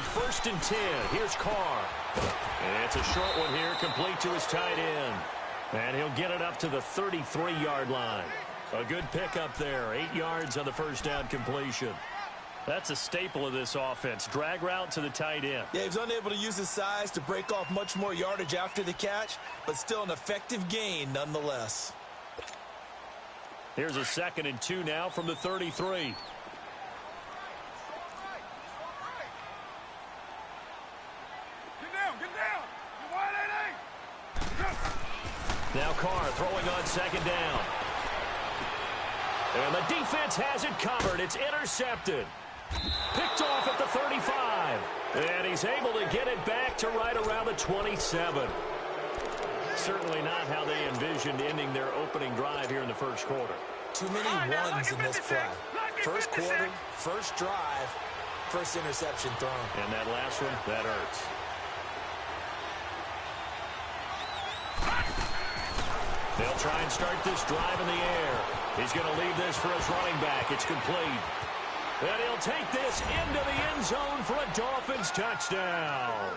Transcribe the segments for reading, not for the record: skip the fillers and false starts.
on 1st and 10. Here's Carr. And it's a short one here, complete to his tight end. And he'll get it up to the 33-yard line. A good pickup there. 8 yards on the first down completion. That's a staple of this offense. Drag route to the tight end. Yeah, he's unable to use his size to break off much more yardage after the catch, but still an effective gain nonetheless. Here's a 2nd and 2 now from the 33. Now Carr throwing on 2nd down. And the defense has it covered. It's intercepted. Picked off at the 35. And he's able to get it back to right around the 27. Certainly not how they envisioned ending their opening drive here in the first quarter. Too many ones in this play. First quarter, first drive, first interception thrown. And that last one, that hurts. They'll try and start this drive in the air. He's going to leave this for his running back. It's complete. And he'll take this into the end zone for a Dolphins touchdown.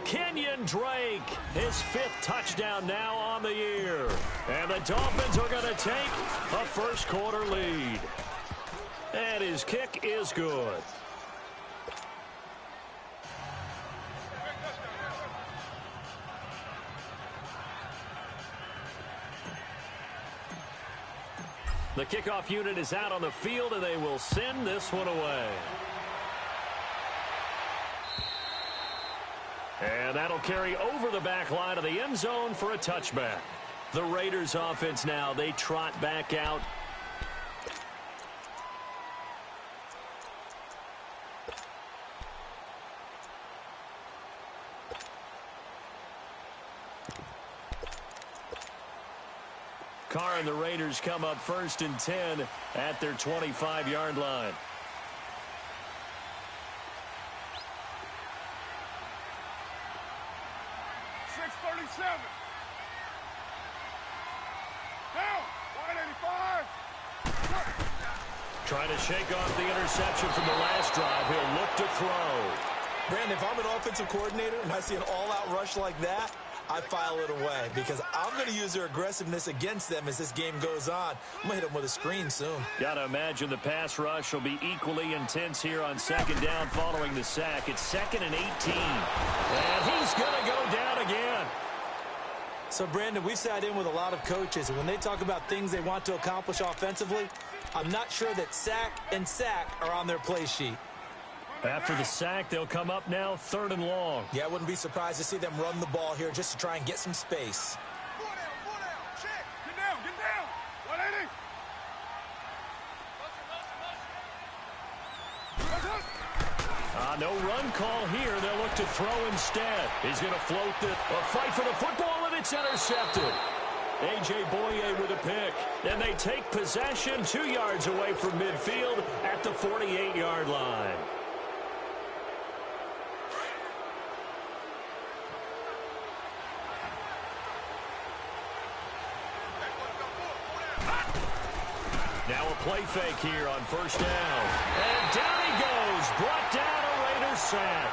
Kenyon Drake, his 5th touchdown now on the year. And the Dolphins are going to take a first quarter lead. And his kick is good. The kickoff unit is out on the field, and they will send this one away. And that'll carry over the back line of the end zone for a touchback. The Raiders offense now, they trot back out. Carr and the Raiders come up 1st and 10 at their 25-yard line. Trying to shake off the interception from the last drive. He'll look to throw. Brandon, if I'm an offensive coordinator and I see an all-out rush like that, I file it away because I'm going to use their aggressiveness against them as this game goes on. I'm going to hit them with a screen soon. Got to imagine the pass rush will be equally intense here on 2nd down following the sack. It's 2nd and 18. And he's going to go down again. So, Brandon, we've sat in with a lot of coaches, and when they talk about things they want to accomplish offensively, I'm not sure that sack and sack are on their play sheet. After the sack, they'll come up now 3rd and long. Yeah, I wouldn't be surprised to see them run the ball here just to try and get some space. Check. Get down. 180. No run call here. They'll look to throw instead. He's going to float a fight for the football, and it's intercepted. A.J. Boye with a pick. And they take possession 2 yards away from midfield at the 48-yard line. Now a play fake here on 1st down. And down he goes. Brought down a Raiders sack.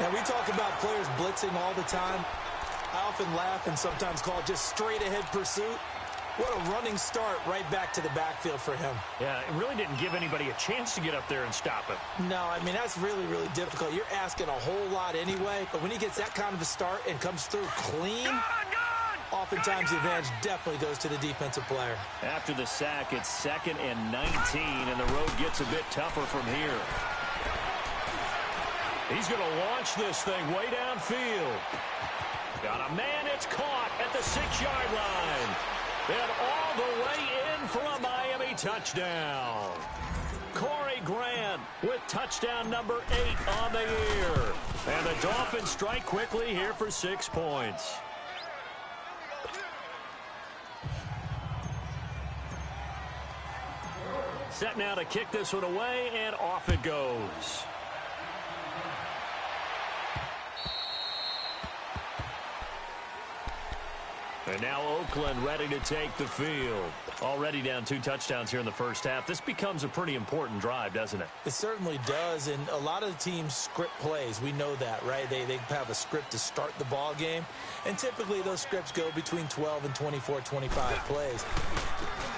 Now, we talk about players blitzing all the time. I often laugh and sometimes call it just straight-ahead pursuit. What a running start right back to the backfield for him. Yeah, it really didn't give anybody a chance to get up there and stop him. No, I mean, that's really, really difficult. You're asking a whole lot anyway, but when he gets that kind of a start and comes through clean, oftentimes the advantage definitely goes to the defensive player. After the sack, it's 2nd and 19, and the road gets a bit tougher from here. He's going to launch this thing way downfield. Got a man, it's caught at the 6-yard line. And all the way in for a Miami touchdown. Corey Grant with touchdown number 8 on the year. And the Dolphins strike quickly here for 6 points. Set now to kick this one away, and off it goes. And now Oakland ready to take the field. Already down 2 touchdowns here in the first half. This becomes a pretty important drive, doesn't it? It certainly does, and a lot of the teams script plays. We know that, right? They have a script to start the ball game, and typically those scripts go between 12 and 24, 25 plays.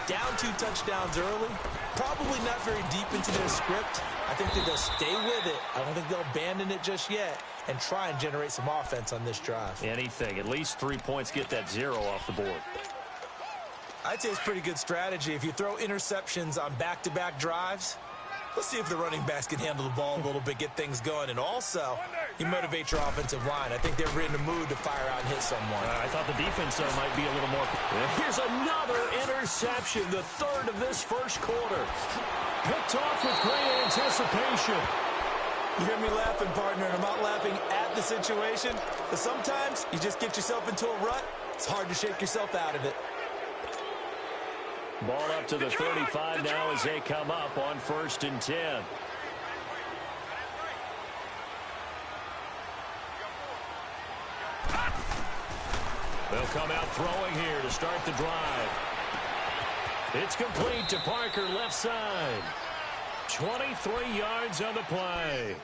Down 2 touchdowns early, probably not very deep into their script. I think that they'll stay with it. I don't think they'll abandon it just yet and try and generate some offense on this drive. Anything. At least 3 points, get that 0 off the board. I'd say it's pretty good strategy. If you throw interceptions on back-to-back drives, let's see if the running backs can handle the ball a little bit, get things going. And also, you motivate your offensive line. I think they're in the mood to fire out and hit someone. I thought the defense, though, might be a little more. Here's another interception, the 3rd of this first quarter. Picked off with great anticipation. You hear me laughing, partner, and I'm not laughing at the situation. But sometimes you just get yourself into a rut. It's hard to shake yourself out of it. Ball up to the 35 now as they come up on 1st and 10. They'll come out throwing here to start the drive. It's complete to Parker, left side. 23 yards on the play.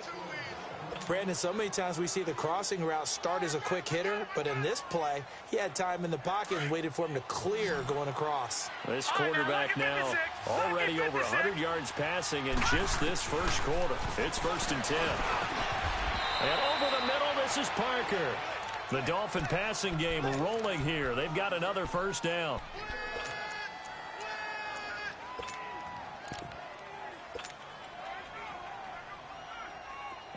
Brandon, so many times we see the crossing route start as a quick hitter, but in this play, he had time in the pocket and waited for him to clear going across. This quarterback now already over 100 yards passing in just this first quarter. It's 1st and 10. And over the middle, this is Parker. The Dolphin passing game rolling here. They've got another first down.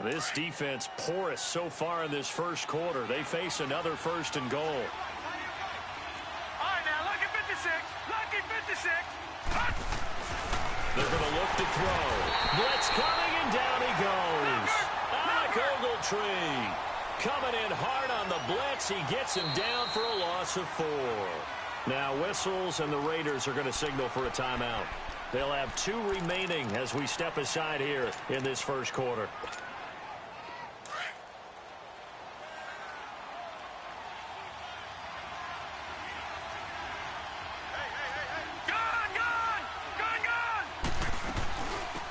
This defense porous so far in this first quarter. They face another 1st and goal. All right, now, lucky 56. Lucky 56. They're going to look to throw. Blitz coming, and down he goes. Alec Ogletree coming in hard on the blitz. He gets him down for a loss of 4. Now whistles, and the Raiders are going to signal for a timeout. They'll have 2 remaining as we step aside here in this first quarter.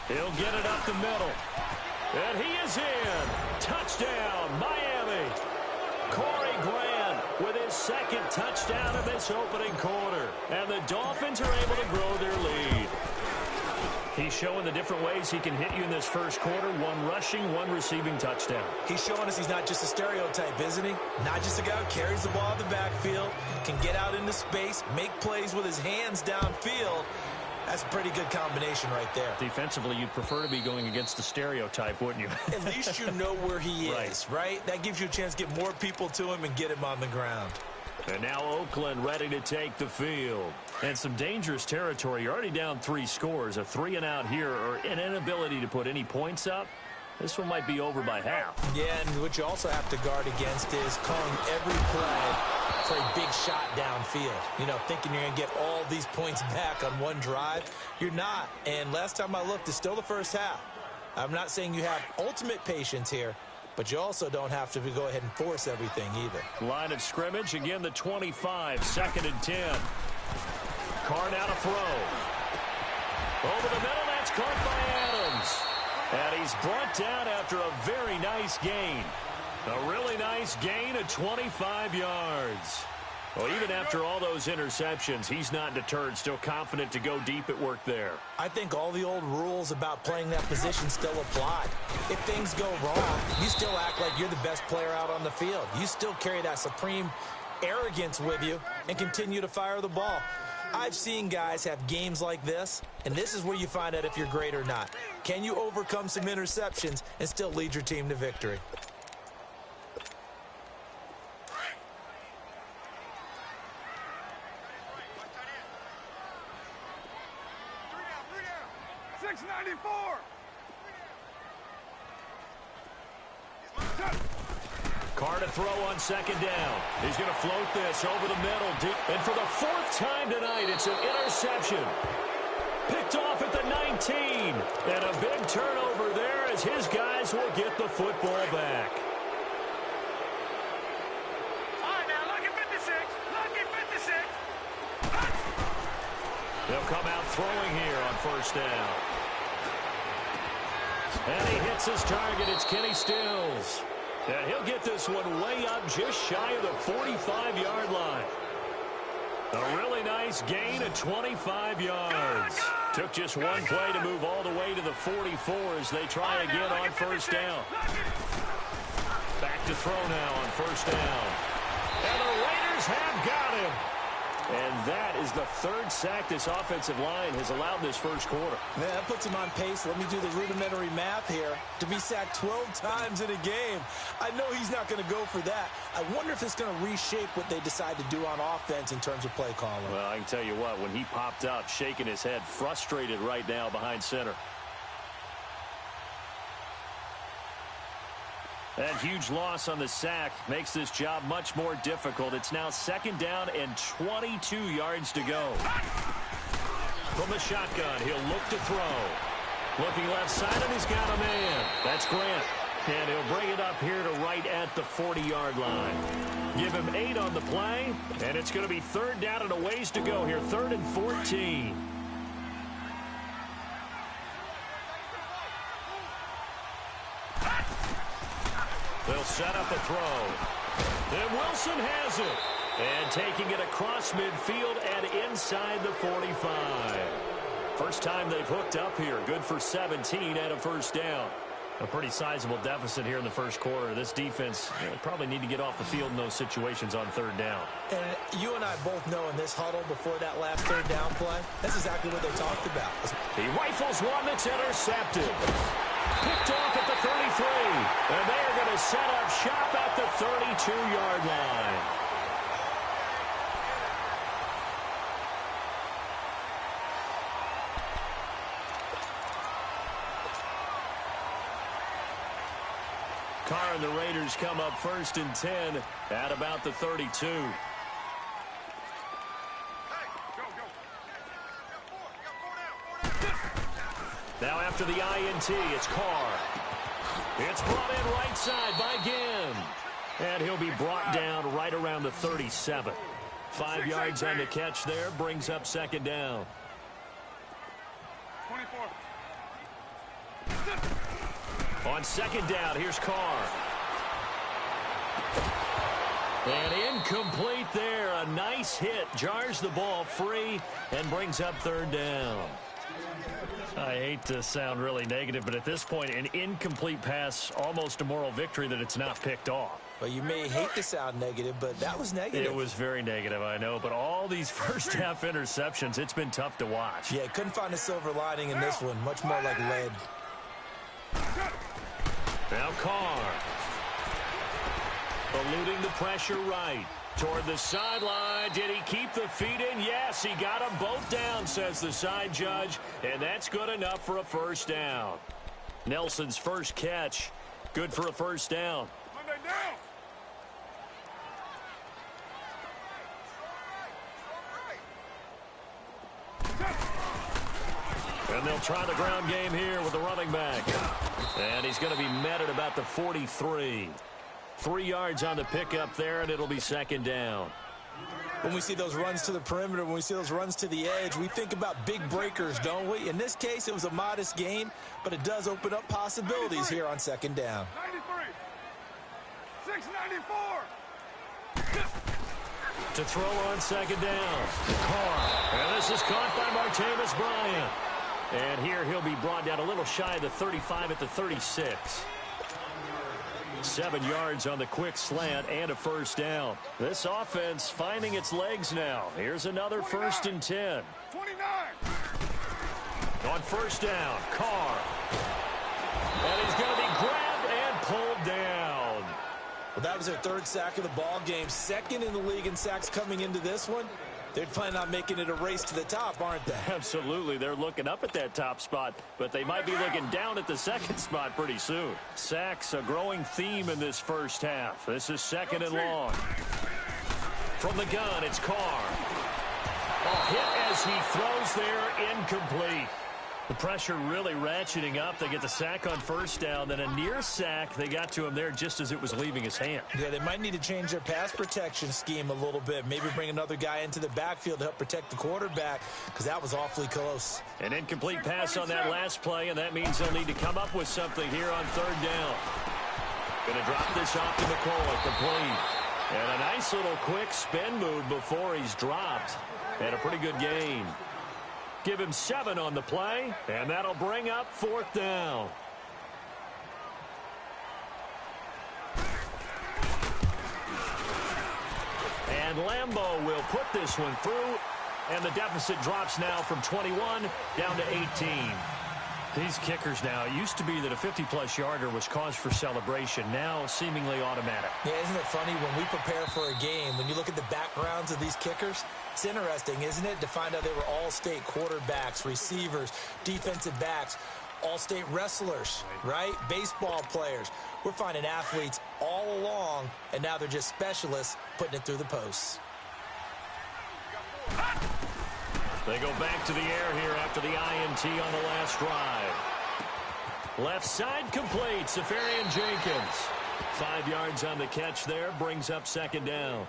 He'll get it up the middle. And he is in. Touchdown, Miami. Corey Grant with his 2nd touchdown of this opening quarter. And the Dolphins are able to grow their lead. He's showing the different ways he can hit you in this first quarter. 1 rushing, 1 receiving touchdown. He's showing us he's not just a stereotype, isn't he? Not just a guy who carries the ball in the backfield, can get out into space, make plays with his hands downfield. That's a pretty good combination right there. Defensively, you'd prefer to be going against the stereotype, wouldn't you? At least you know where he is, right? That gives you a chance to get more people to him and get him on the ground. And now Oakland ready to take the field. And some dangerous territory. You're already down 3 scores. A 3-and-out here, or an inability to put any points up. This one might be over by half. Yeah, and what you also have to guard against is calling every play for a big shot downfield. You know, thinking you're going to get all these points back on one drive. You're not. And last time I looked, it's still the first half. I'm not saying you have ultimate patience here, but you also don't have to go ahead and force everything either. Line of scrimmage, again the 25, 2nd and 10. Carr now to throw. Over the middle, that's caught by Adams. And he's brought down after a very nice gain. A really nice gain of 25 yards. Well, even after all those interceptions, he's not deterred, still confident to go deep at work there. I think all the old rules about playing that position still apply. If things go wrong, you still act like you're the best player out on the field. You still carry that supreme arrogance with you and continue to fire the ball. I've seen guys have games like this, and this is where you find out if you're great or not. Can you overcome some interceptions and still lead your team to victory? Carr to throw on 2nd down. He's going to float this over the middle. And for the 4th time tonight, it's an interception. Picked off at the 19. And a big turnover there as his guys will get the football back. All right, now, lucky 56. Lucky They'll come out throwing here on first down. And he hits his target. It's Kenny Stills. And he'll get this one way up just shy of the 45-yard line. A really nice gain of 25 yards. Took just one play to move all the way to the 44 as they try again on first down. Back to throw now on first down. And the Raiders have got him. And that is the third sack this offensive line has allowed this first quarter. Man, that puts him on pace. Let me do the rudimentary math here. To be sacked 12 times in a game. I know he's not going to go for that. I wonder if it's going to reshape what they decide to do on offense in terms of play calling. Well, I can tell you what, when he popped up, shaking his head, frustrated right now behind center. That huge loss on the sack makes this job much more difficult. It's now second down and 22 yards to go. From the shotgun, he'll look to throw. Looking left side, and he's got a man. That's Grant. And he'll bring it up here to right at the 40-yard line. Give him 8 on the play, and it's going to be third down and a ways to go here. 3rd and 14. They'll set up a throw. And Wilson has it. And taking it across midfield and inside the 45. First time they've hooked up here. Good for 17 and a first down. A pretty sizable deficit here in the first quarter. This defense probably need to get off the field in those situations on third down. And you and I both know in this huddle before that last third down play, that's exactly what they talked about. He rifles one that's intercepted. Picked off at the 33. And they are going to set up shop at the 32-yard line. Carr and the Raiders come up 1st and 10 at about the 32. Now after the INT, it's Carr. It's brought in right side by Ginn. And he'll be brought down right around the 37. 5 yards on the catch there, brings up second down. 24. On second down, here's Carr. And incomplete there. A nice hit. Jars the ball free and brings up third down. I hate to sound really negative, but at this point, an incomplete pass, almost a moral victory that it's not picked off. Well, you may hate to sound negative, but that was negative. It was very negative, I know. But all these first-half interceptions, it's been tough to watch. Yeah, couldn't find a silver lining in this one. Much more like lead. Now Carr. Eluding the pressure right. Toward the sideline. Did he keep the feet in? Yes, he got them both down, says the side judge. And that's good enough for a first down. Nelson's first catch. Good for a first down. Monday down. And they'll try the ground game here with the running back. And he's going to be met at about the 43. 3 yards on the pickup there, and it'll be second down. When we see those runs to the perimeter, when we see those runs to the edge, we think about big breakers, don't we? In this case, it was a modest gain, but it does open up possibilities here on second down. 93. 694. To throw on second down. Carr. And this is caught by Martavis Bryant. And here he'll be brought down a little shy of the 35 at the 36. 7 yards on the quick slant and a first down. This offense finding its legs now. Here's another 1st and 10. 29. On first down, Carr. And he's going to be grabbed and pulled down. Well, that was their 3rd sack of the ball game. 2nd in the league in sacks coming into this one. They're planning on making it a race to the top, aren't they? Absolutely. They're looking up at that top spot, but they might be looking down at the second spot pretty soon. Sacks, a growing theme in this first half. This is 2nd and long. From the gun, it's Carr. A hit as he throws there, incomplete. The pressure really ratcheting up. They get the sack on first down, then a near sack. They got to him there just as it was leaving his hand. Yeah, they might need to change their pass protection scheme a little bit. Maybe bring another guy into the backfield to help protect the quarterback, because that was awfully close. An incomplete pass on that last play, and that means they'll need to come up with something here on third down. Going to drop this off to McCoy, complete. And a nice little quick spin move before he's dropped. And a pretty good gain. Give him 7 on the play, and that'll bring up fourth down. And Lambeau will put this one through, and the deficit drops now from 21 down to 18. These kickers now, it used to be that a 50-plus yarder was cause for celebration, now seemingly automatic. Yeah, isn't it funny when we prepare for a game, when you look at the backgrounds of these kickers, it's interesting, isn't it, to find out they were all-state quarterbacks, receivers, defensive backs, all-state wrestlers, right? Baseball players. We're finding athletes all along, and now they're just specialists putting it through the posts. They go back to the air here after the INT on the last drive. Left side complete, Safarian-Jenkins. 5 yards on the catch there, brings up second down.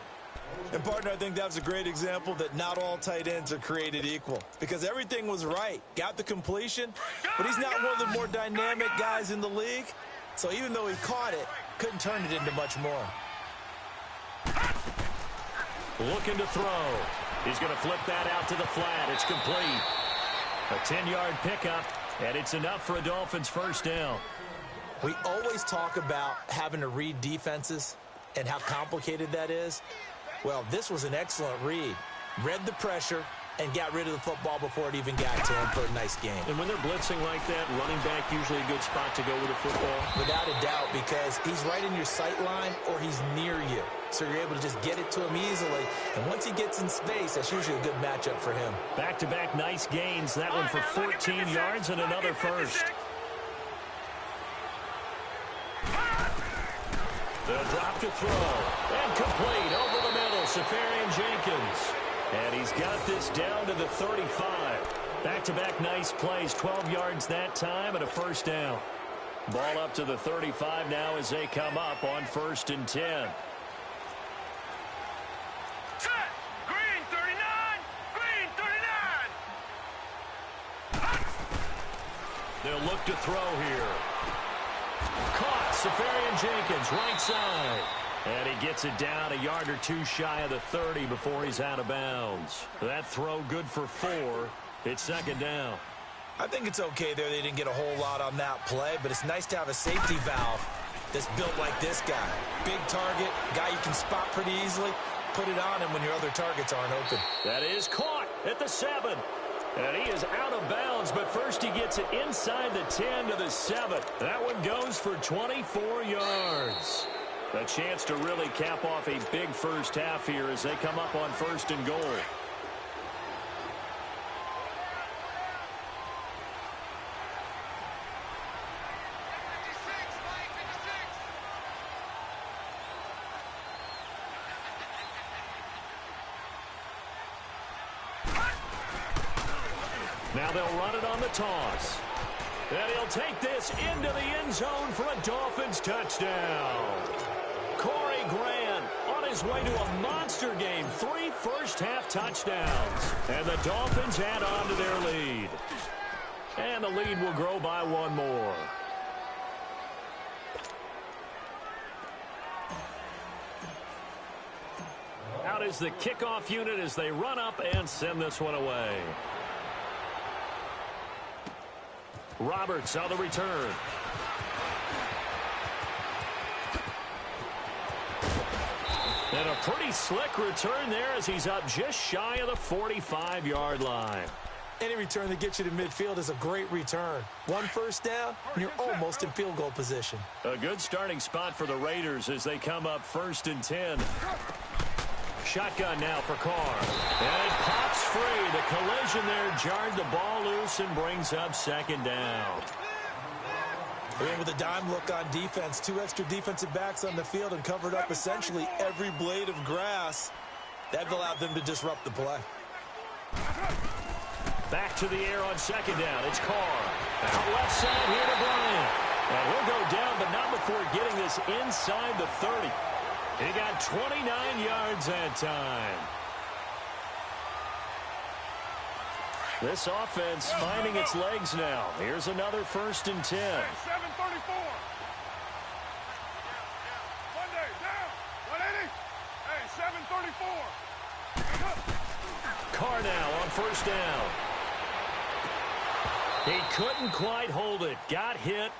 And, partner, I think that was a great example that not all tight ends are created equal, because everything was right. Got the completion, but he's not one of the more dynamic guys in the league. So even though he caught it, couldn't turn it into much more. Looking to throw. He's going to flip that out to the flat. It's complete. A 10-yard pickup, and it's enough for a Dolphins first down. We always talk about having to read defenses and how complicated that is. Well, this was an excellent read. Read the pressure and got rid of the football before it even got to him for a nice game. And when they're blitzing like that, running back usually a good spot to go with the football? Without a doubt, because he's right in your sight line or he's near you. So you're able to just get it to him easily. And once he gets in space, that's usually a good matchup for him. Back-to-back nice gains. That one for 14 yards and another first. They'll drop to throw. And complete over the middle. Safarian-Jenkins. And he's got this down to the 35. Back-to-back nice plays. 12 yards that time and a first down. Ball up to the 35 now as they come up on 1st and 10. Green 39! Green 39! They'll look to throw here. Caught. Safarian-Jenkins, right side. And he gets it down a yard or two shy of the 30 before he's out of bounds. That throw good for 4. It's second down. I think it's okay there. They didn't get a whole lot on that play, but it's nice to have a safety valve that's built like this guy. Big target, guy you can spot pretty easily. Put it on him when your other targets aren't open. That is caught at the 7. And he is out of bounds, but first he gets it inside the 10 to the 7. That one goes for 24 yards. A chance to really cap off a big first half here as they come up on 1st and goal. Now they'll run it on the toss. And he'll take this into the end zone for a Dolphins touchdown. Corey Grant on his way to a monster game. 3 first-half touchdowns. And the Dolphins add on to their lead. And the lead will grow by 1 more. Out is the kickoff unit as they run up and send this one away. Roberts on the return. And a pretty slick return there as he's up just shy of the 45-yard line. Any return that gets you to midfield is a great return. 1 first down, and you're almost in field goal position. A good starting spot for the Raiders as they come up 1st and 10. Shotgun now for Carr. And it pops free. The collision there jarred the ball loose and brings up 2nd down. Again, with a dime look on defense, 2 extra defensive backs on the field and covered up essentially every blade of grass. That allowed them to disrupt the play. Back to the air on second down. It's Carr. Out left side here to Bryant. And he'll go down, but not before getting this inside the 30. He got 29 yards that time. This offense finding its legs now. Here's another 1st and 10. Hey, 734. Monday, down. 180. Hey, 734. Carr now on 1st down. He couldn't quite hold it. Got hit.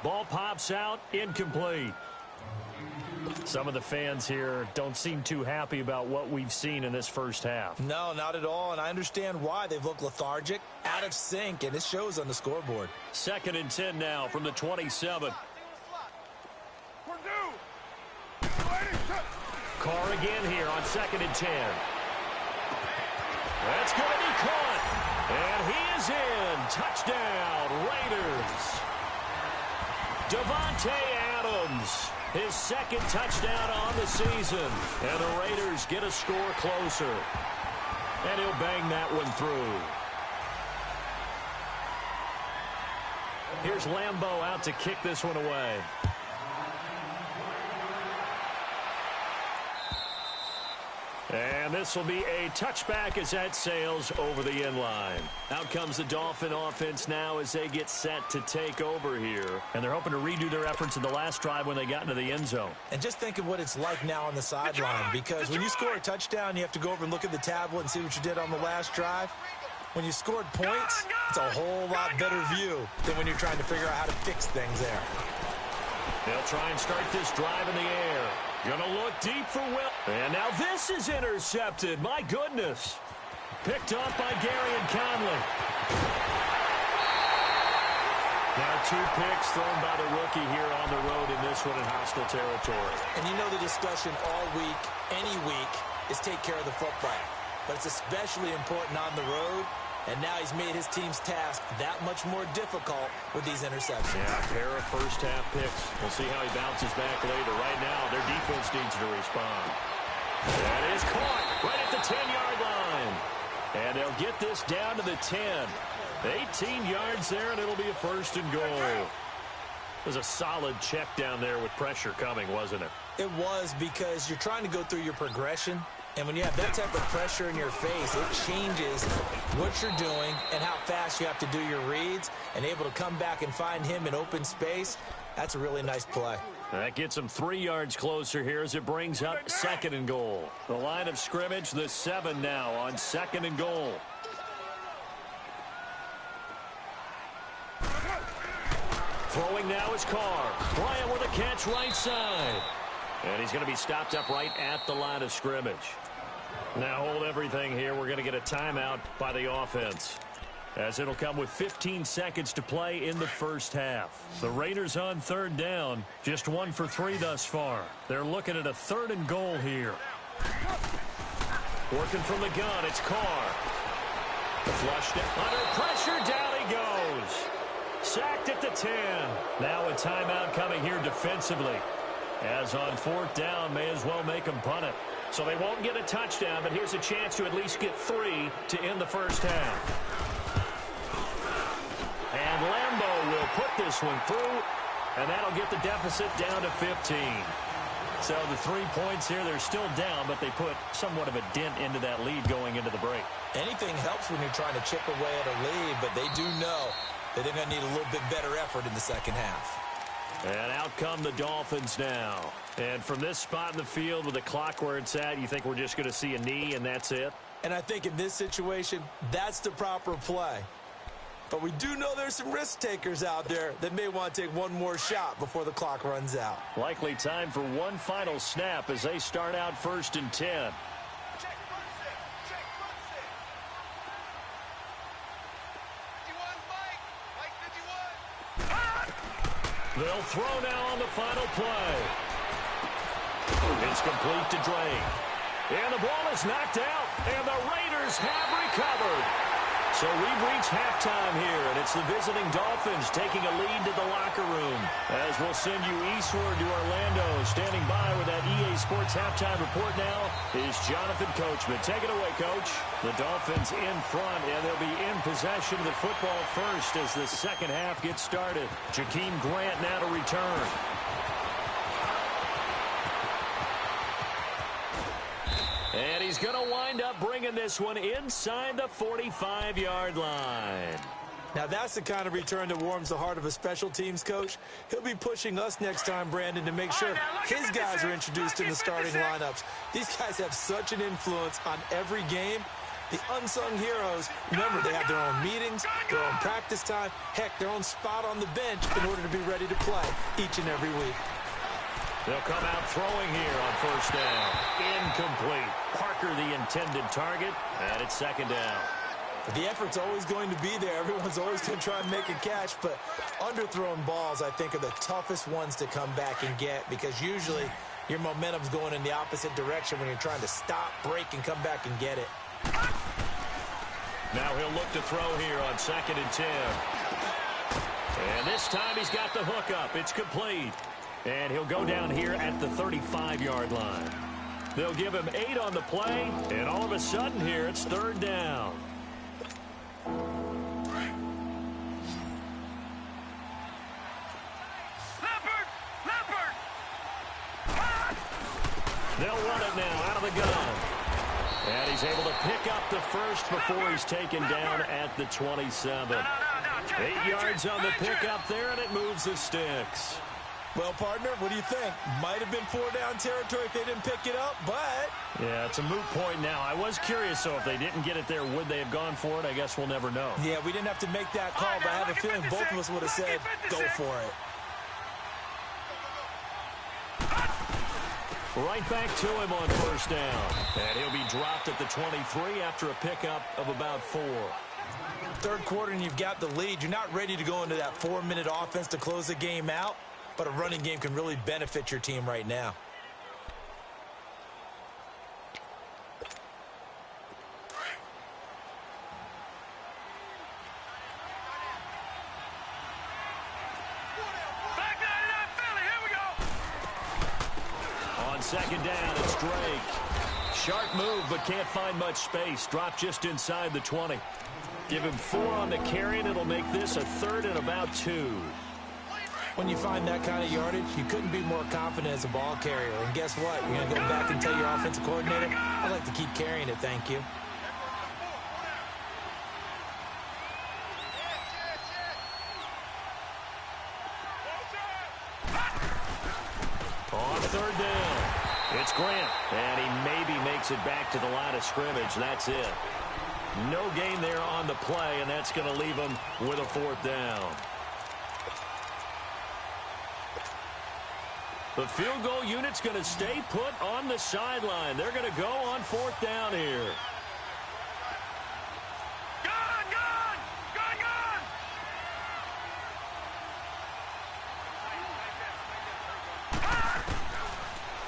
Ball pops out. Incomplete. Some of the fans here don't seem too happy about what we've seen in this first half. No, not at all, and I understand why. They've looked lethargic, out of sync, and it shows on the scoreboard. 2nd and 10 now from the 27. Carr again here on 2nd and 10. That's going to be caught. And he is in. Touchdown, Raiders. Davante Adams, his 2nd touchdown on the season. And the Raiders get a score closer. And he'll bang that one through. Here's Lambeau out to kick this one away. And this will be a touchback as that sails over the end line. Out comes the Dolphin offense now as they get set to take over here. And they're hoping to redo their efforts in the last drive when they got into the end zone. And just think of what it's like now on the sideline, because when you score a touchdown, you have to go over and look at the tablet and see what you did on the last drive. When you scored points, it's a whole lot better view than when you're trying to figure out how to fix things there. They'll try and start this drive in the air. Gonna look deep for Will. And now this is intercepted. My goodness. Picked off by Gary and Conley. Now 2 picks thrown by the rookie here on the road in this one in hostile territory. And you know the discussion all week, any week, is take care of the football. But it's especially important on the road. And now he's made his team's task that much more difficult with these interceptions. Yeah, a pair of first-half picks. We'll see how he bounces back later. Right now, their defense needs to respond. That is caught right at the 10-yard line. And they'll get this down to the 10. 18 yards there, and it'll be a 1st and goal. It was a solid check down there with pressure coming, wasn't it? It was, because you're trying to go through your progression. And when you have that type of pressure in your face, it changes what you're doing and how fast you have to do your reads. And able to come back and find him in open space, that's a really nice play. That gets him 3 yards closer here as it brings up 2nd and goal. The line of scrimmage, the 7 now on 2nd and goal. Throwing now is Carr. Bryant with a catch right side. And he's going to be stopped up right at the line of scrimmage. Now hold everything here. We're going to get a timeout by the offense, as it'll come with 15 seconds to play in the first half. The Raiders on 3rd down, just 1 for 3 thus far. They're looking at a 3rd and goal here. Working from the gun, it's Carr. The flush down. Under pressure, down he goes. Sacked at the 10. Now a timeout coming here defensively, as on 4th down, may as well make them punt it. So they won't get a touchdown, but here's a chance to at least get 3 to end the first half. And Lambeau will put this one through, and that'll get the deficit down to 15. So the 3 points here, they're still down, but they put somewhat of a dent into that lead going into the break. Anything helps when you're trying to chip away at a lead, but they do know that they're going to need a little bit better effort in the second half. And out come the Dolphins now. And from this spot in the field with the clock where it's at, you think we're just going to see a knee and that's it? And I think in this situation, that's the proper play. But we do know there's some risk takers out there that may want to take one more shot before the clock runs out. Likely time for one final snap as they start out 1st and 10. They'll throw now on the final play. It's complete to Drake. And the ball is knocked out, and the Raiders have recovered. So we've reached halftime here, and it's the visiting Dolphins taking a lead to the locker room. As we'll send you eastward to Orlando. Standing by with that EA Sports halftime report now is Jonathan Coachman. Take it away, Coach. The Dolphins in front, and they'll be in possession of the football first as the second half gets started. Jakeem Grant now to return. And he's going to wind up bringing this one inside the 45-yard line. Now, that's the kind of return that warms the heart of a special teams coach. He'll be pushing us next time, Brandon, to make sure his guys are introduced in the starting lineups. These guys have such an influence on every game. The unsung heroes, remember, they have their own meetings, their own practice time, heck, their own spot on the bench in order to be ready to play each and every week. They'll come out throwing here on first down. Incomplete. Parker the intended target, and it's second down. The effort's always going to be there. Everyone's always going to try and make a catch, but underthrown balls, I think, are the toughest ones to come back and get because usually your momentum's going in the opposite direction when you're trying to stop, break, and come back and get it. Now he'll look to throw here on 2nd and 10. And this time he's got the hook up. It's complete. And he'll go down here at the 35-yard line. They'll give him 8 on the play, and all of a sudden here it's 3rd down. They'll run it now out of the gun. And he's able to pick up the first before he's taken down at the 27. 8 yards on the pickup there, and it moves the sticks. Well, partner, what do you think? Might have been 4-down territory if they didn't pick it up, but... Yeah, it's a moot point now. I was curious, so if they didn't get it there, would they have gone for it? I guess we'll never know. Yeah, we didn't have to make that call, but I have a feeling both of us would have said, go for it. Right back to him on first down. And he'll be dropped at the 23 after a pickup of about 4. Third quarter and you've got the lead. You're not ready to go into that 4-minute offense to close the game out, but a running game can really benefit your team right now. On second down, it's Drake. Sharp move, but can't find much space. Drop just inside the 20. Give him 4 on the carry, and it'll make this a 3rd and about 2. When you find that kind of yardage, you couldn't be more confident as a ball carrier. And guess what? You're going to go back and tell your offensive coordinator, I'd like to keep carrying it, thank you. On 3rd down, it's Grant, and he maybe makes it back to the line of scrimmage. That's it. No gain there on the play, and that's going to leave him with a 4th down. The field goal unit's going to stay put on the sideline. They're going to go on 4th down here.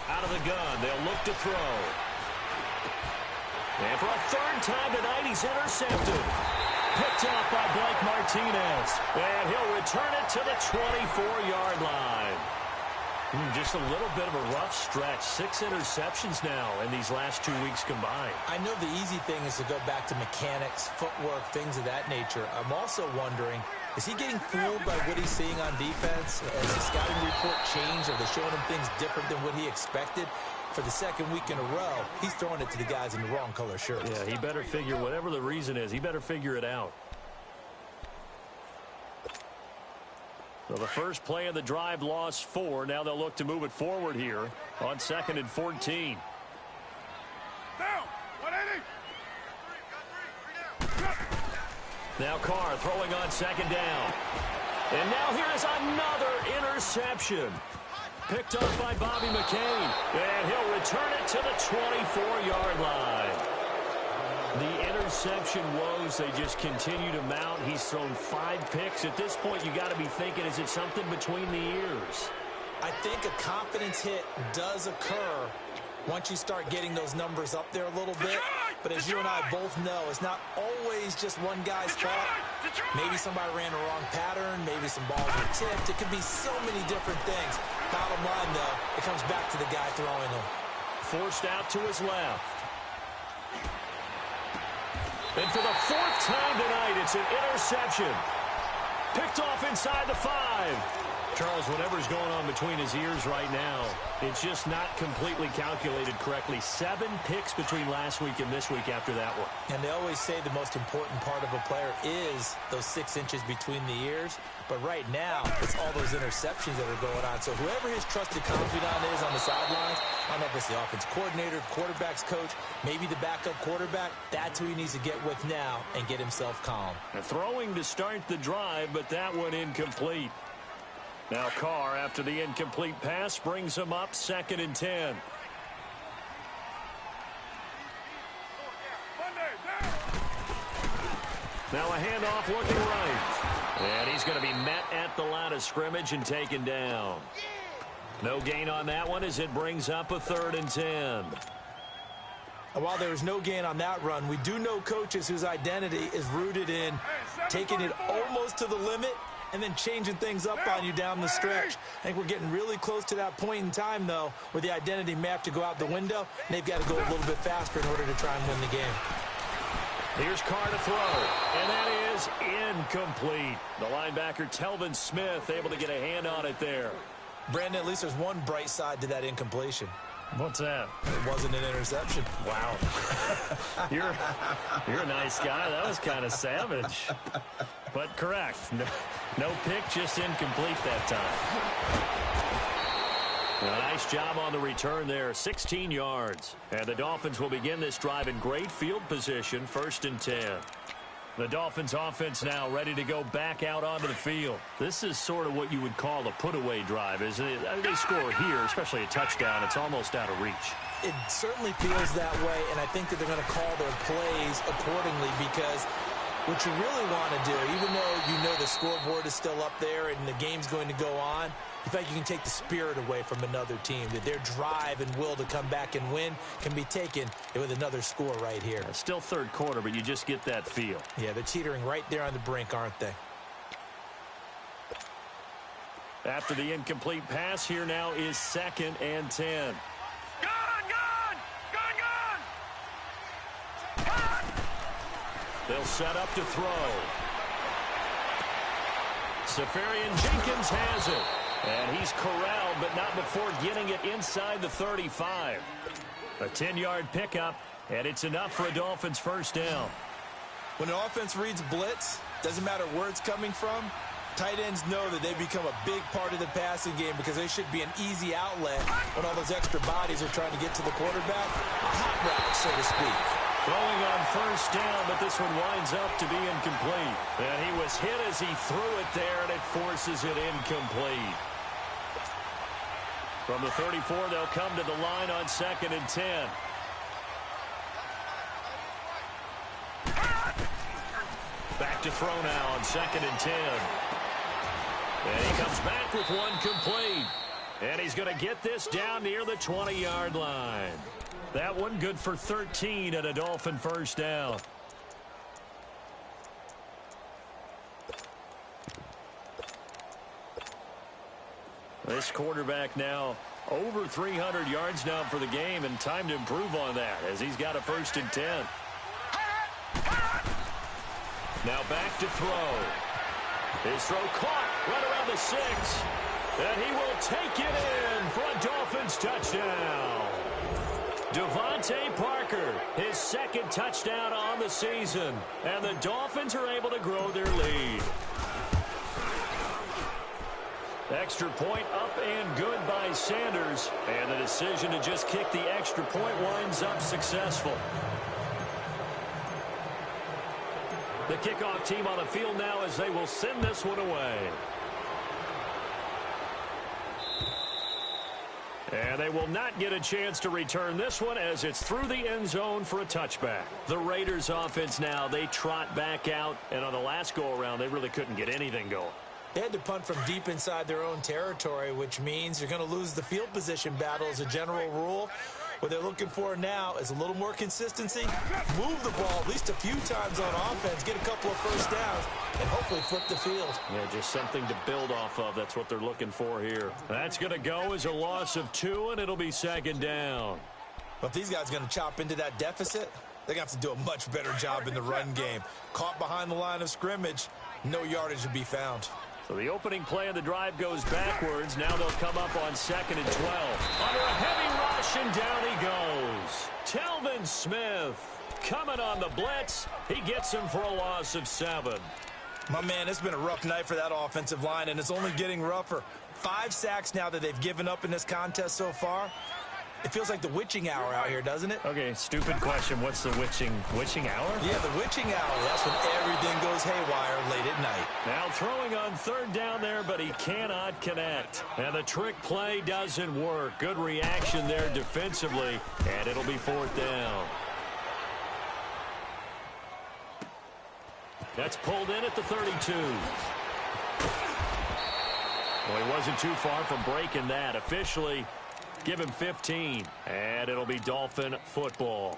Out of the gun, they'll look to throw. And for a 3rd time tonight, he's intercepted. Picked up by Blake Martinez. And he'll return it to the 24-yard line. Just a little bit of a rough stretch. 6 interceptions now in these last 2 weeks combined. I know the easy thing is to go back to mechanics, footwork, things of that nature. I'm also wondering, is he getting fooled by what he's seeing on defense? Has the scouting report changed? Are they showing him things different than what he expected? For the 2nd week in a row, he's throwing it to the guys in the wrong color shirts. Yeah, he better figure, whatever the reason is, he better figure it out. So the first play of the drive lost 4. Now they'll look to move it forward here on 2nd and 14. Down. 180. Now Carr throwing on 2nd down. And now here is another interception. Picked up by Bobby McCain. And he'll return it to the 24-yard line. The interception woes, they just continue to mount. He's thrown 5 picks. At this point, you got to be thinking, is it something between the ears? I think a confidence hit does occur once you start getting those numbers up there a little bit. But as you and I both know, it's not always just one guy's fault. Maybe somebody ran a wrong pattern. Maybe some balls were tipped. It could be so many different things. Bottom line, though, it comes back to the guy throwing them. Forced out to his left. And for the 4th time tonight, it's an interception. Picked off inside the 5. Charles, whatever's going on between his ears right now, it's just not completely calculated correctly. 7 picks between last week and this week after that one. And they always say the most important part of a player is those 6 inches between the ears. But right now, it's all those interceptions that are going on. So whoever his trusted confidant is on the sidelines, I don't know if it's the offense coordinator, quarterback's coach, maybe the backup quarterback, that's who he needs to get with now and get himself calm. Throwing to start the drive, but that one incomplete. Now Carr, after the incomplete pass, brings him up 2nd and 10. Now a handoff looking right. And he's going to be met at the line of scrimmage and taken down. No gain on that one as it brings up a 3rd and 10. And while there was no gain on that run, we do know coaches whose identity is rooted in taking it almost to the limit and then changing things up on you down the stretch. I think we're getting really close to that point in time, though, where the identity may have to go out the window, and they've got to go a little bit faster in order to try and win the game. Here's Carr to throw, and that is incomplete. The linebacker, Telvin Smith, able to get a hand on it there. Brandon, at least there's one bright side to that incompletion. What's that? It wasn't an interception. Wow. You're a nice guy. That was kind of savage. But correct. No pick, just incomplete that time. A nice job on the return there. 16 yards. And the Dolphins will begin this drive in great field position. 1st and 10. The Dolphins offense now ready to go back out onto the field. This is sort of what you would call a put-away drive, isn't it? They score here, especially a touchdown. It's almost out of reach. It certainly feels that way, and I think that they're going to call their plays accordingly because what you really want to do, even though you know the scoreboard is still up there and the game's going to go on, in fact, you can take the spirit away from another team, that their drive and will to come back and win can be taken with another score right here. Still 3rd quarter, but you just get that feel. Yeah, they're teetering right there on the brink, aren't they? After the incomplete pass, here now is 2nd and 10. They'll set up to throw. Safarian Jenkins has it. And he's corralled, but not before getting it inside the 35. A 10-yard pickup, and it's enough for a Dolphins 1st down. When an offense reads blitz, doesn't matter where it's coming from, tight ends know that they become a big part of the passing game because they should be an easy outlet when all those extra bodies are trying to get to the quarterback. A hot route, so to speak. Throwing on 1st down, but this one winds up to be incomplete. And he was hit as he threw it there, and it forces it incomplete. From the 34, they'll come to the line on 2nd and 10. Back to throw now on 2nd and 10. And he comes back with one complete. And he's going to get this down near the 20-yard line. That one good for 13 and a Dolphin 1st down. This quarterback now over 300 yards now for the game, and time to improve on that as he's got a 1st and 10. Now back to throw. His throw caught right around the 6. And he will take it in for a Dolphins touchdown. Devontae Parker, his 2nd touchdown on the season. And the Dolphins are able to grow their lead. Extra point up and good by Sanders. And the decision to just kick the extra point winds up successful. The kickoff team on the field now as they will send this one away. And they will not get a chance to return this one as it's through the end zone for a touchback. The Raiders offense now, they trot back out. And on the last go-around, they really couldn't get anything going. They had to punt from deep inside their own territory, which means you're going to lose the field position battle as a general rule. What they're looking for now is a little more consistency, move the ball at least a few times on offense, get a couple of first downs, and hopefully flip the field. Yeah, just something to build off of. That's what they're looking for here. That's going to go as a loss of 2, and it'll be second down. But if these guys are going to chop into that deficit, they're going to have to do a much better job in the run game. Caught behind the line of scrimmage, no yardage to be found. So the opening play of the drive goes backwards. Now they'll come up on 2nd and 12. Under a heavy rush, and down he goes. Telvin Smith coming on the blitz. He gets him for a loss of 7. My man, it's been a rough night for that offensive line, and it's only getting rougher. 5 sacks now that they've given up in this contest so far. It feels like the witching hour out here, doesn't it? Okay, stupid question. What's the witching hour? Yeah, the witching hour. That's when everything goes haywire late at night. Now throwing on 3rd down there, but he cannot connect. And the trick play doesn't work. Good reaction there defensively, and it'll be 4th down. That's pulled in at the 32. Well, he wasn't too far from breaking that. Officially, give him 15, and it'll be Dolphin football.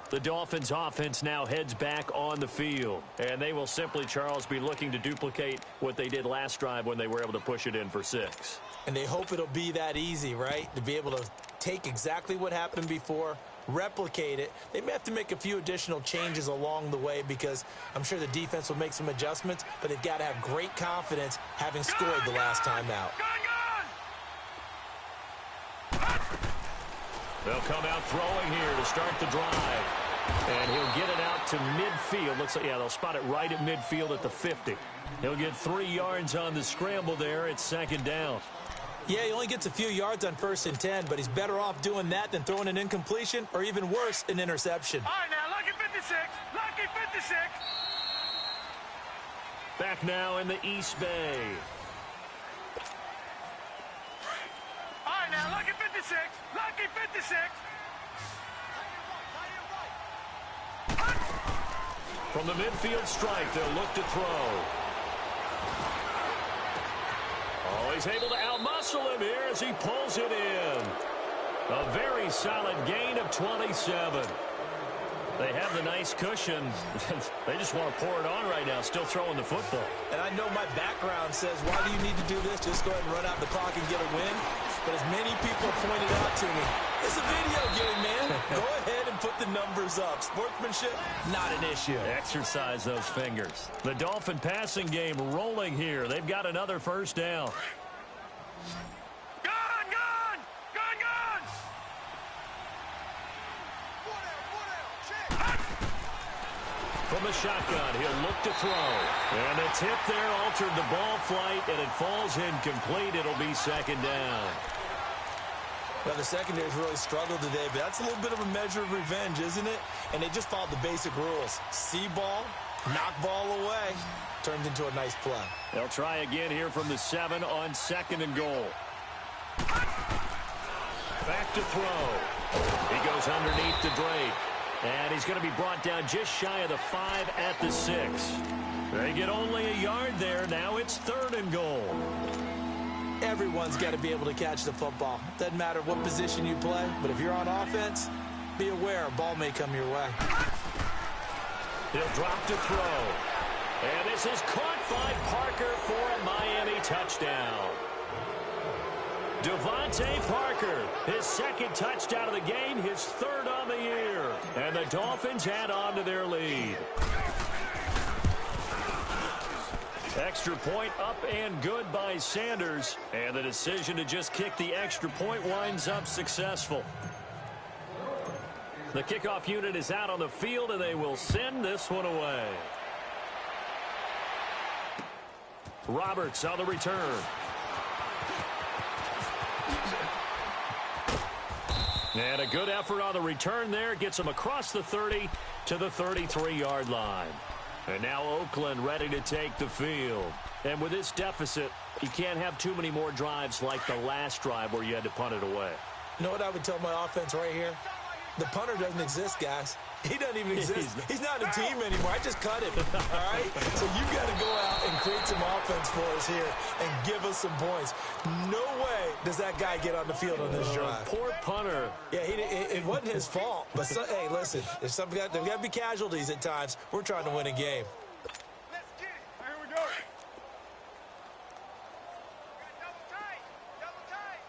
The Dolphins offense now heads back on the field, and they will simply, Charles, be looking to duplicate what they did last drive when they were able to push it in for 6. And they hope it'll be that easy, right? To be able to take exactly what happened before, replicate it. They may have to make a few additional changes along the way because I'm sure the defense will make some adjustments, but they've got to have great confidence having scored the last time out. They'll come out throwing here to start the drive. And he'll get it out to midfield. Looks like, yeah, they'll spot it right at midfield at the 50. He'll get 3 yards on the scramble there at 2nd down. Yeah, he only gets a few yards on 1st and 10, but he's better off doing that than throwing an incompletion or even worse, an interception. All right, now, lucky 56. Lucky 56. Back now in the East Bay. All right, now, lucky 56. Lucky 56. From the midfield strike, they'll look to throw. Oh, he's able to outmuscle him here as he pulls it in. A very solid gain of 27. They have the nice cushion. They just want to pour it on right now, still throwing the football. And I know my background says, why do you need to do this? Just go ahead and run out the clock and get a win. But as many people pointed out to me, it's a video game, man. Go ahead and put the numbers up. Sportsmanship, not an issue. Exercise those fingers. The Dolphin passing game rolling here. They've got another 1st down. From the shotgun, he'll look to throw. And the tip there altered the ball flight, and it falls incomplete. It'll be 2nd down. Well, the secondary's really struggled today, but that's a little bit of a measure of revenge, isn't it? And they just followed the basic rules. See ball, knock ball away. Turned into a nice play. They'll try again here from the 7 on 2nd and goal. Back to throw. He goes underneath to Drake. And he's going to be brought down just shy of the 5 at the 6. They get only a yard there. Now it's 3rd and goal. Everyone's got to be able to catch the football. Doesn't matter what position you play, but if you're on offense, be aware a ball may come your way. He'll drop to throw. And this is caught by Parker for a Miami touchdown. Devontae Parker, his 2nd touchdown of the game, his 3rd on the year. And the Dolphins add on to their lead. Extra point up and good by Sanders. And the decision to just kick the extra point winds up successful. The kickoff unit is out on the field, and they will send this one away. Roberts on the return. And a good effort on the return there. Gets him across the 30 to the 33-yard line. And now Oakland ready to take the field. And with this deficit, you can't have too many more drives like the last drive where you had to punt it away. You know what I would tell my offense right here? The punter doesn't exist, guys. He doesn't even exist. He's not a team anymore. I just cut him, all right? So you've got to go out and create some offense for us here and give us some points. No way does that guy get on the field on this drive. Poor punter. Yeah, it wasn't his fault. But, hey, listen, there's got to be casualties at times. We're trying to win a game. Let's get it. Here we go. Double tight. Double tight.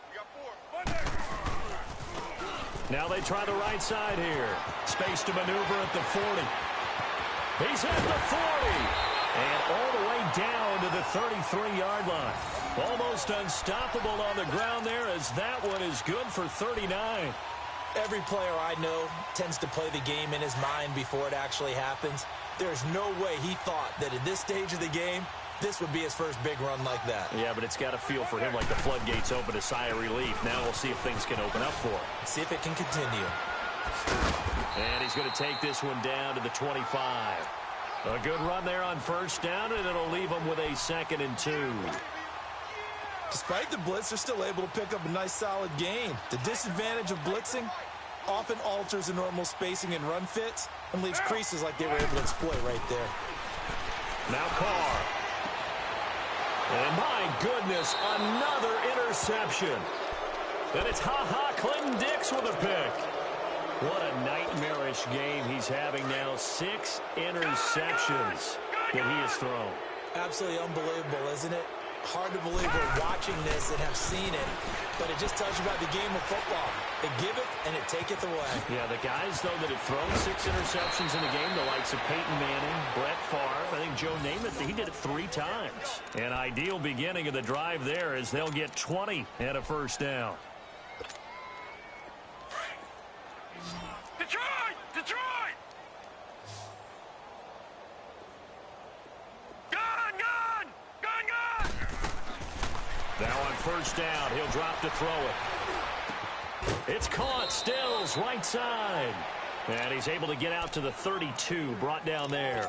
We got 4. Monday. Now they try the right side here. Space to maneuver at the 40. He's at the 40. And all the way down to the 33-yard line. Almost unstoppable on the ground there, as that one is good for 39. Every player I know tends to play the game in his mind before it actually happens. There's no way he thought that at this stage of the game, this would be his first big run like that. Yeah, but it's got to feel for him like the floodgates open, a sigh of relief. Now we'll see if things can open up for him. See if it can continue. And he's going to take this one down to the 25. A good run there on first down, and it'll leave him with a 2nd and 2. Despite the blitz, they're still able to pick up a nice, solid gain. The disadvantage of blitzing often alters the normal spacing and run fits and leaves creases like they were able to exploit right there. Now Carr. And my goodness, another interception. And it's Clinton Dix with a pick. What a nightmarish game he's having now. 6 interceptions that he has thrown. Absolutely unbelievable, isn't it? Hard to believe we're watching this and have seen it, but it just tells you about the game of football. It giveth and it taketh away. Yeah, the guys, though, that have thrown 6 interceptions in a game, the likes of Peyton Manning, Brett Favre, I think Joe Namath, he did it 3 times. An ideal beginning of the drive there as they'll get 20 and a first down. Detroit! Detroit! Gun! Gun! Gun! Gun! Now on first down, he'll drop to throw it. It's caught. Stills, right side. And he's able to get out to the 32, brought down there.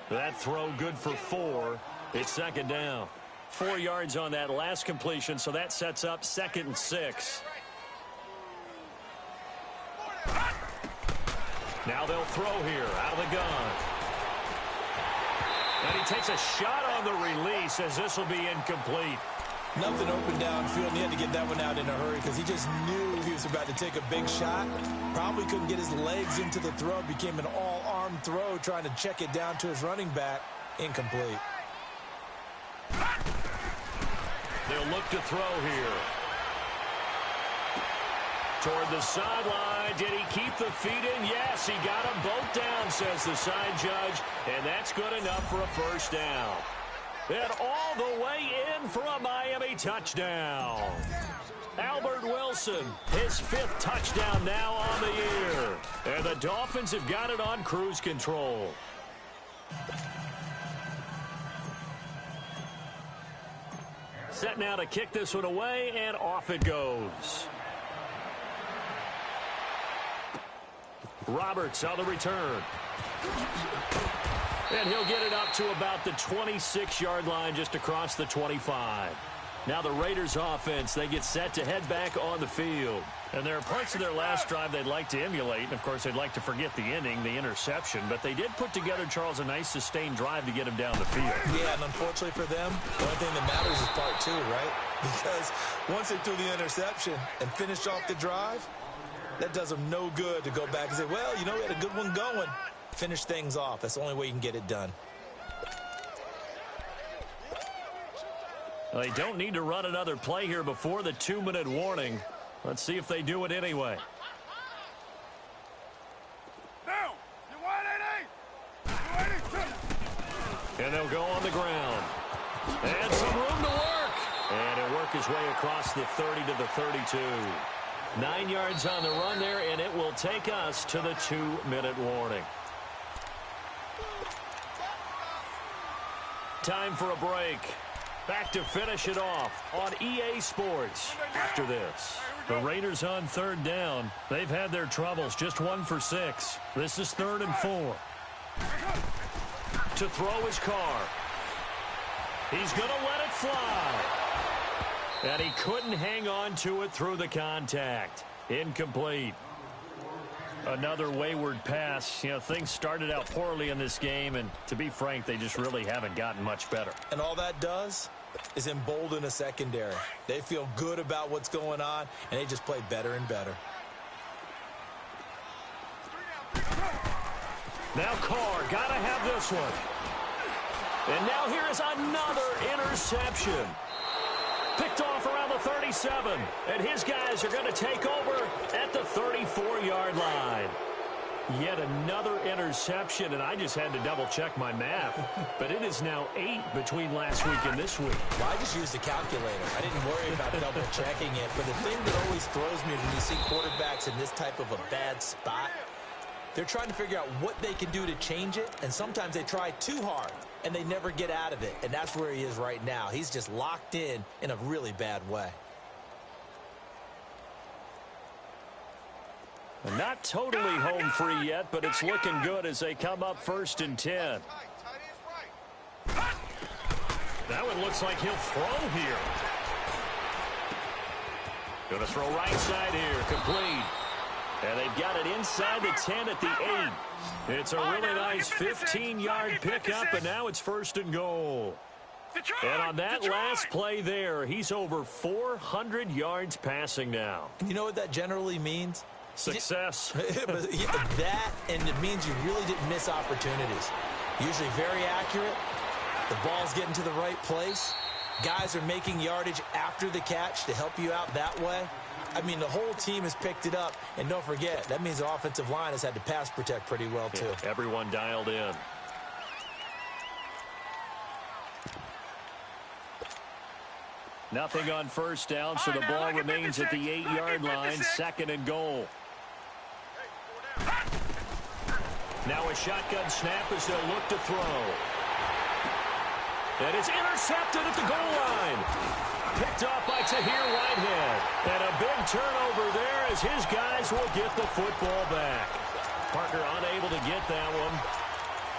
That throw good for 4. It's 2nd down. 4 yards on that last completion, so that sets up 2nd and 6. Now they'll throw here out of the gun. And he takes a shot on the release as this will be incomplete. Nothing open downfield, and he had to get that one out in a hurry because he just knew he was about to take a big shot. Probably couldn't get his legs into the throw. Became an all-arm throw trying to check it down to his running back. Incomplete. They'll look to throw here. Toward the sideline. Did he keep the feet in? Yes, he got them both down, says the side judge. And that's good enough for a first down. And all the way in for a Miami touchdown. Albert Wilson, his 5th touchdown now on the year. And the Dolphins have got it on cruise control. Set now to kick this one away, and off it goes. Roberts on the return. And he'll get it up to about the 26-yard line, just across the 25. Now the Raiders offense, they get set to head back on the field. And there are parts of their last drive they'd like to emulate. And, of course, they'd like to forget the inning, the interception. But they did put together, Charles, a nice sustained drive to get him down the field. Yeah, and unfortunately for them, the only thing that matters is part 2, right? Because once they threw the interception and finished off the drive, that does them no good to go back and say, well, you know, we had a good one going. Finish things off. That's the only way you can get it done. Well, they don't need to run another play here before the 2-minute warning. Let's see if they do it anyway. Now, you 180. And they'll go on the ground. And some room to work. And he'll work his way across the 30 to the 32. 9 yards on the run there, and it will take us to the 2-minute warning. Time for a break. Back to finish it off on EA Sports after this. The Raiders on 3rd down. They've had their troubles, just 1 for 6. This is 3rd and 4. To throw his Carr. He's going to let it fly. And he couldn't hang on to it through the contact. Incomplete. Another wayward pass. You know, things started out poorly in this game, and to be frank, they just really haven't gotten much better. And all that does is embolden a secondary. They feel good about what's going on, and they just play better and better. Now Carr, got to have this one. And now here is another interception. Picked off around the 37, and his guys are going to take over at the 34-yard line. Yet another interception, and I just had to double-check my math. But it is now 8 between last week and this week. Well, I just used a calculator. I didn't worry about double-checking it. But the thing that always throws me when you see quarterbacks in this type of a bad spot, they're trying to figure out what they can do to change it, and sometimes they try too hard, and they never get out of it. And that's where he is right now. He's just locked in a really bad way. Not totally home free yet, but it's looking good as they come up 1st and 10. That one looks like he'll throw here. Going to throw right side here, complete. And they've got it inside the 10 at the 8. It's a really nice 15-yard pickup, and now it's 1st and goal. And on that last play there, he's over 400 yards passing now. You know what that generally means? Success. That, and it means you really didn't miss opportunities. Usually very accurate. The ball's getting to the right place. Guys are making yardage after the catch to help you out that way. I mean, the whole team has picked it up. And don't forget, that means the offensive line has had to pass protect pretty well, too. Yeah, everyone dialed in. Nothing on 1st down, so the ball remains at the 8-yard line, 2nd and goal. Now a shotgun snap as they'll look to throw. And it's intercepted at the goal line. Picked off by Tahir Whitehead. And a big turnover there as his guys will get the football back. Parker unable to get that one.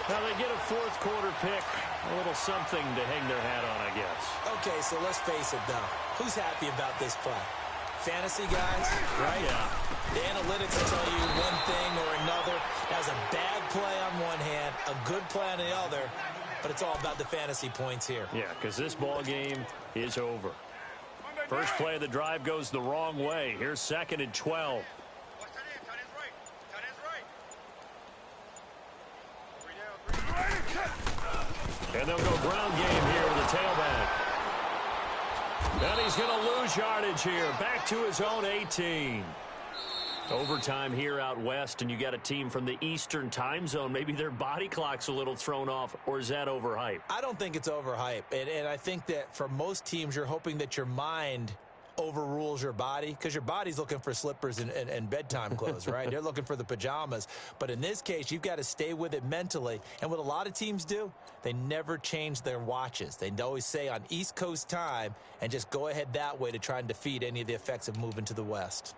Now they get a 4th quarter pick. A little something to hang their hat on, I guess. Okay, so let's face it, though. Who's happy about this play? Fantasy guys, right? Yeah. The analytics will tell you one thing or another. That was a bad play on one hand, a good play on the other, but it's all about the fantasy points here. Yeah, because this ball game is over. First play of the drive goes the wrong way. Here's 2nd and 12. And they'll go ground game here with the tailback. And he's going to lose yardage here. Back to his own 18. Overtime here out west, and you got a team from the Eastern time zone. Maybe their body clock's a little thrown off, or is that overhyped? I don't think it's overhyped. And I think that for most teams, you're hoping that your mind overrules your body, because your body's looking for slippers and bedtime clothes, right? They're looking for the pajamas. But in this case, you've got to stay with it mentally. And what a lot of teams do, they never change their watches. They always say on East Coast time and just go ahead that way to try and defeat any of the effects of moving to the West.